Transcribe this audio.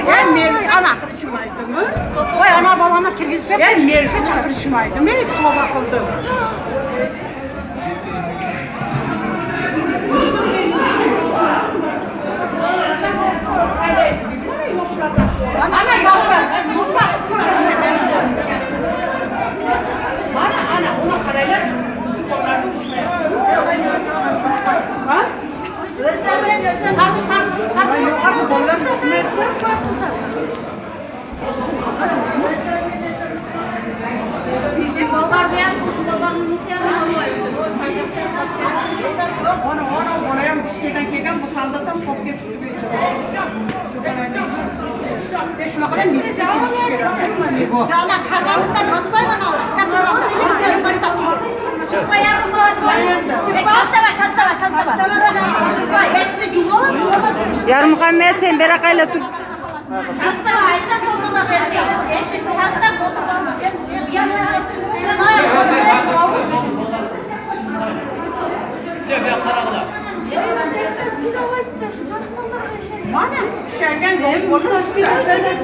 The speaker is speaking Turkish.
Ben merisi çatırışmaydım. Oy ana balana kirgizip Ben merisi çatırışmaydım. Ben kula bakıldım. Ana yaşlar. Mustafa ana ona karaylar bizim onları düşmeye. Ha? Ona yan bisküviden keken bu saldıktan kopya tutup geçiyor. Ben şuna kadar ne diyeceğim? Ana karbanlıktan nasıl bayvan olur? Çıkma yarım Çıkma eşli cumhur. Yar Muhammed sen berakayla tut. Hatta aydan oldu da verdi. Eşli hatta oldu da bir yana sen ayağa Mana, şergen dost olur.